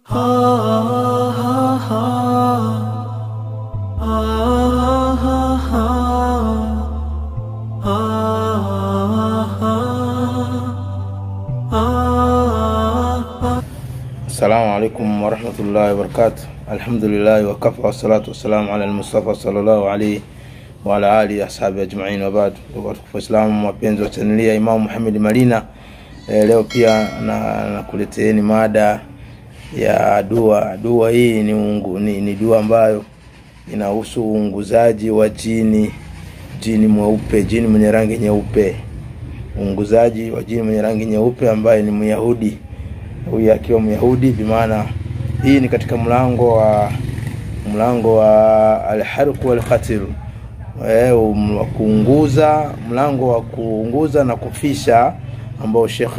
السلام عليكم ورحمة الله وبركاته. الحمد لله وكفى والصلاة والسلام على المصطفى صلى الله عليه وعلى آله أصحابه أجمعين وبعد. Kwa Islamu wapenzi wa chaneli ya Imam Muhammad Malina, leo pia nakuleteeni mada ya dua. Dua hii ni dua ambayo inahusu uunguzaji wa jini mweupe, jini mwenye rangi nyeupe. Uunguzaji wa jini mwenye rangi nyeupe ambaye ni Myahudi. Huyu akiwa Myahudi, bimaana hii ni katika mlango wa al-harq wal-qatl, mlango wa kuunguza na kufisha, ambao Sheikh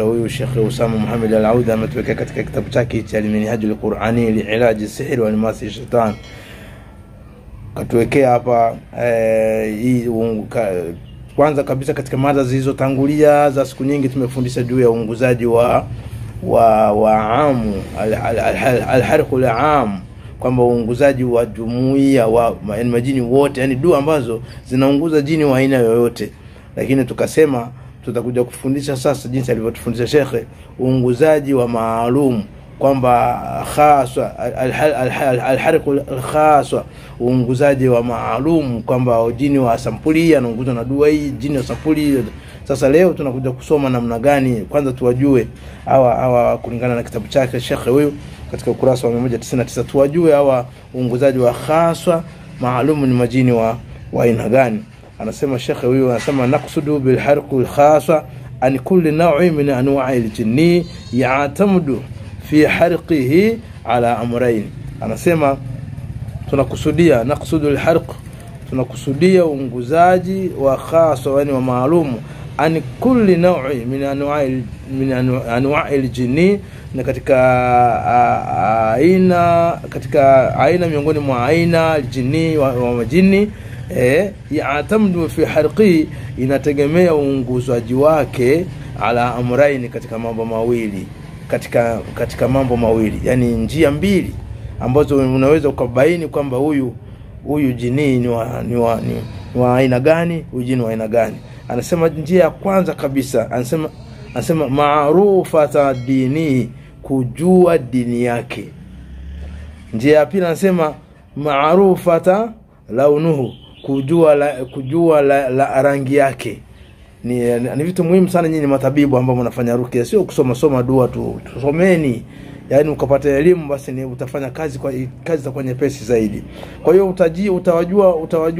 Usama Muhammad al-Auda ametuweka katika kitabu chake cha Al-Minhajul Qur'ani li'ilaj as-sihr wa al-mas ash-shaytan. Katuwekea hapa hii kwanza kabisa. Katika mada zilizotangulia za siku nyingi tumefundisha juu ya uunguzaji wa amu al-harq al-am, kwamba uunguzaji wa jumuiya wa majini wote, yani dua ambazo zinaunguza jini wa aina yoyote. Lakini tukasema tutakuja kufundisha sasa jinsi alivyotufundisha Sheikh uunguzaji wa maalum, kwamba khaswa al-harq al-khaswa, uunguzaji wa maalum, kwamba jini wa sampuli anaunguzwa na dua hii, jini wa sampuli. Sasa leo tunakuja kusoma namna gani kwanza tuwajue hawa kulingana na kitabu chake Sheikh huyu katika ukurasa wa 199, tuwajue hawa uunguzaji wa khaswa maalum ni majini wa aina gani. Anasema Sheikh huyu, anasema naqsudu bil harq al khaswa an kulli naw'in min anwa'i al jinni ya'tamadu fi harqihi ala amrayn. Anasema tunakusudia naqsudu al harq, tunakusudia uunguzaji wa khaswa, yani wa maalum, an kulli naw'i min anwa'i al-jinni, na katika aina miongoni mwa aina al-jinni wa majini, ya'tamdu fi harqi, inategemea uunguzwaji wake ala amrayn, katika mambo mawili, katika mambo mawili, yani njia mbili ambazo unaweza ukabaini kwamba huyu jini ni wa aina gani, huyu jini wa aina gani. Anasema njia ya kwanza kabisa, anasema ma'rufata dini, kujua dini yake. Njia ya pili anasema ma'rufata launuhu, kujua la rangi yake. Ni vitu muhimu sana nyinyi matabibu ambao mnafanya rukia, sio kusoma dua tu. Tusomeni, yani ukapata elimu, basi ni utafanya kazi za kwa nyepesi zaidi. Kwa hiyo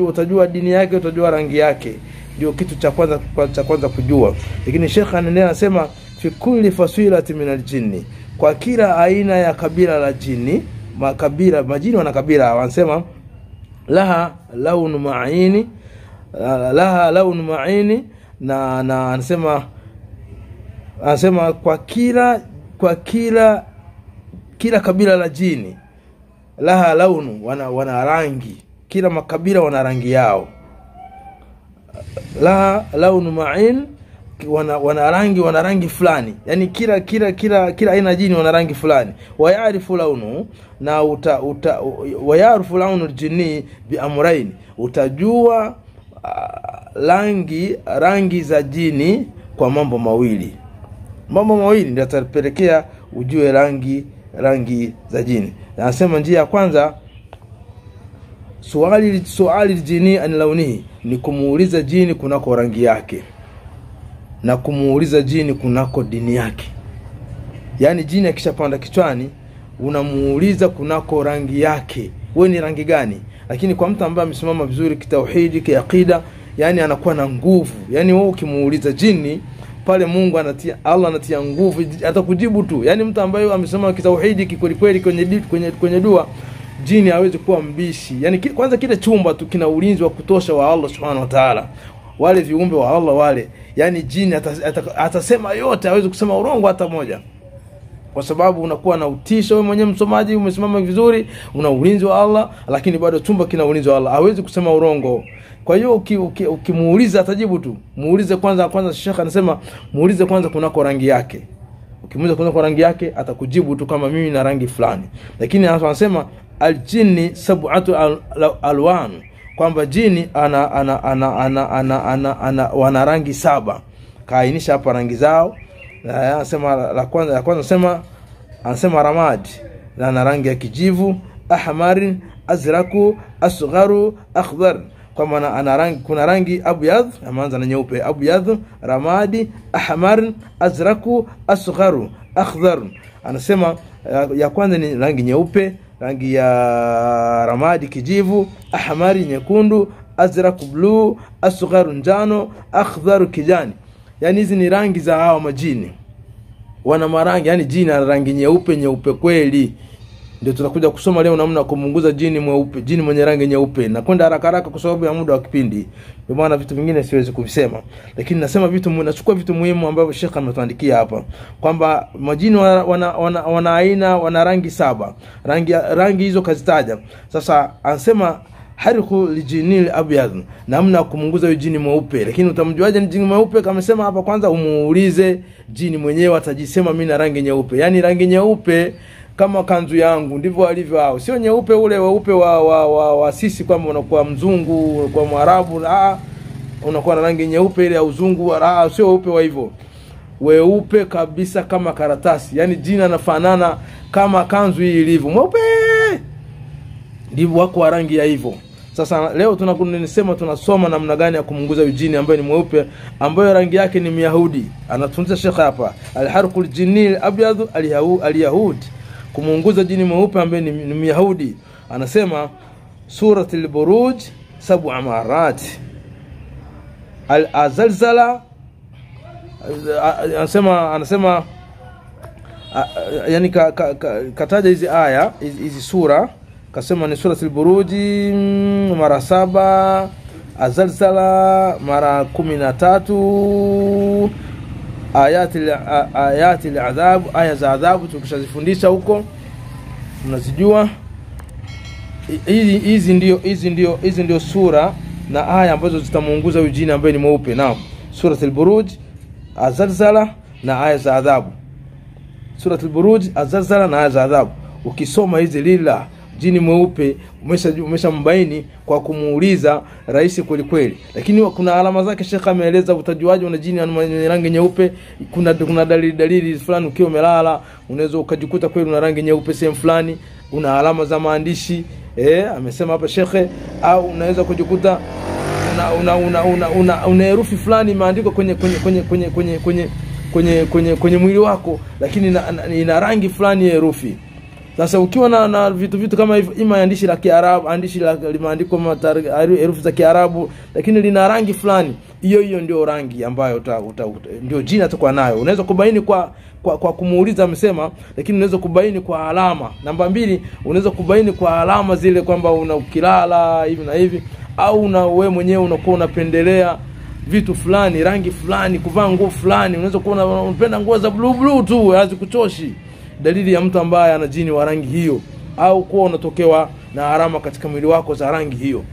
utajua dini yake, utajua rangi yake, ndio kitu cha kwanza kujua. Lakini Sheikh anaendelea anasema fi kulli fasilati min aljinni, kwa kila aina ya kabila la jini, majini wana kabila, wanasema laha launu ma'ini, na anasema kwa kila kabila la jini, laha launu, wana rangi, kila makabila wana rangi yao. La launu ma'in, wana rangi fulani, yani kila aina jini wana rangi fulani. Wa ya'rifu launu, na wa ya'rifu launu aljinni bi amrayn, utajua rangi za jini kwa mambo mawili ndio yatapelekea ujue rangi za jini. Anasema njia ya kwanza, suali jini an launihi, ni kumuuliza jini kunako rangi yake, na kumuuliza jini kunako dini yake. Yani jini akishapanda kichwani, unamuuliza kunako rangi yake, wewe ni rangi gani? Lakini kwa mtu ambaye amesimama vizuri kitauhidi, kiaqida, yani anakuwa na nguvu. Yani wewe ukimuuliza jini pale, Allah anatia nguvu, atakujibu tu. Yani mtu ambaye amesimama kitauhidi kweli kwenye dua, jini hawezi kuwa mbishi. Yani kwanza kile chumba tu kina ulinzi wa kutosha wa Allah Subhanahu wa Ta'ala, wale viumbe wa Allah wale, yani jini atasema yote, hawezi kusema urongo hata moja, kwa sababu unakuwa na utisho. Wewe mwenyewe msomaji umesimama vizuri, una ulinzi wa Allah, lakini bado chumba kina ulinzi wa Allah, hawezi kusema urongo. Kwa hiyo ukimuuliza atajibu tu. Muulize kwanza Sheikh anasema muulize kwanza kunako rangi yake. Ukimuuliza kwanza kwa rangi yake atakujibu tu kama mimi na rangi fulani. Lakini anasema aljinni sab'atu alwan, kwamba jini wana rangi 7. Kaainisha hapa rangi zao. Anasema la kwanza anasema ramad, na rangi ya kijivu, ahmarin, azraku, asgharu, akhdar. Kwa maana ana rangi, kuna rangi abyad, ameanza na nyeupe, abyad, ramadi, ahmar, azraku, asgharu, akhdar. Anasema ya kwanza ni rangi nyeupe, rangi ya ramadi kijivu, ahmari nyekundu, azraku blue, asgharu njano, akhdar kijani. Yani hizi ni rangi za hao majini. Wana marangi, yani jini ana rangi nyeupe kweli. Ndio tutakuja kusoma leo namna kumunguza jini mweupe, jini mwenye rangi nyeupe. Na kwenda haraka kwa sababu ya muda wa kipindi. Kwa maana vitu vingine siwezi kuvisema. Lakini nasema nachukua vitu muhimu ambavyo Sheikh ametuandikia hapa. Kwamba majini wana aina, wana rangi 7. Rangi hizo kazitaja. Sasa anasema harikhu lijinil abyad, namna kumunguza jini mweupe. Lakini utamjuaje ni jini mweupe? Kama sema hapa, kwanza umuulize jini mwenyewe, atajisema mimi na rangi nyeupe. Yani rangi nyeupe kama kanzu yangu ndivyo alivyo hao. Sio nyeupe ule weupe wa sisi kwamba unakuwa mzungu kwa Mwarabu, unakuwa na rangi nyeupe ile ya uzungu, sio weupe wa hivyo. Weupe kabisa kama karatasi. Yani jina anafanana kama kanzu hii ilivyo. Mweupe. Ndivyo wako wa rangi ya hivyo. Sasa leo tunasoma namna gani ya kumunguza jini ambaye ni mweupe, ambaye rangi yake ni Myahudi. Anatunza Sheikh hapa, al-harqul jinni abyad al-yahud, kumunguza jini mweupe ambaye ni Myahudi. Anasema suratul buruj 7 marat, al-zalzala. Anasema yani kataja hizi aya, hizi sura. Kasema ni suratul buruj mara 7, azalzala mara 13, ayati al-adhab, aya za adhabu tukishazifundisha huko tunazijua. Hizi ndio sura na aya ambazo zitamuunguza jini ambaye ni mweupe. Naam, suratul buruj, azalzala na aya za adhabu. Suratul buruj, azalzala na aya za adhabu. Ukisoma hizi lila jini mweupe umeshambaini kwa kumuuliza rahisi kweli. Lakini kuna alama zake Sheikh ameeleza. Utajuaje una jini ana rangi nyeupe? Kuna dalili fulani. Ukiwa umelala unaweza ukajikuta kweli una rangi nyeupe sehemu fulani, una alama za maandishi amesema hapa Sheikh. Au unaweza kujikuta una herufi fulani imeandikwa kwenye mwili wako, lakini ina rangi fulani ya herufi. Sasa ukiwa na vitu kama hivyo, ima andishi la Kiarabu, andishi limeandikwa herufi za Kiarabu lakini lina rangi fulani, hiyo ndio rangi ambayo ndio jini atakuwa nayo. Unaweza kubaini kwa kumuuliza amesema, lakini unaweza kubaini kwa alama. Namba 2, unaweza kubaini kwa alama zile kwamba ukilala hivi na hivi, au wewe mwenyewe unakuwa unapendelea vitu fulani, rangi fulani, kuvaa nguo fulani. Unaweza kuwa unapenda nguo za blue tu, hazikuchoshi. Dalili ya mtu ambaye ana jini wa rangi hiyo, au kuwa unatokewa na alama katika mwili wako za rangi hiyo,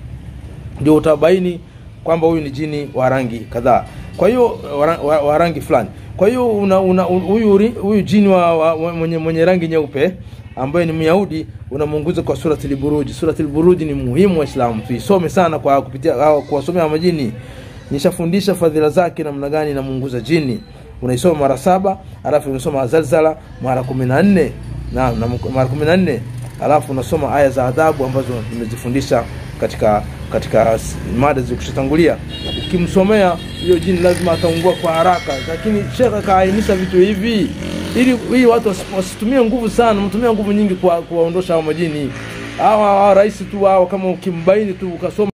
ndio utabaini kwamba huyu ni jini wa rangi kadhaa. Kwa hiyo wa rangi fulani. Kwa hiyo huyu jini mwenye rangi nyeupe ambaye ni Myahudi unamunguza kwa suratul buruj. Suratul buruj ni muhimu Waislamu tuisome sana kwa kupitia kuwasomea majini. Nishafundisha fadhila zake namna gani inamunguza jini. Unaisoma mara 7, alafu unasoma zalzala mara 14, na mara 14, alafu unasoma aya za adhabu ambazo nimezifundisha katika mada zilizotangulia. Ukimsomea hiyo jini lazima ataungua kwa haraka. Lakini Sheikh kaainisha vitu hivi ili watu wasitumie nguvu sana, mtumie nguvu nyingi kuwaondosha hao majini. Hawa rais tu kama ukimbaini tu ukasoma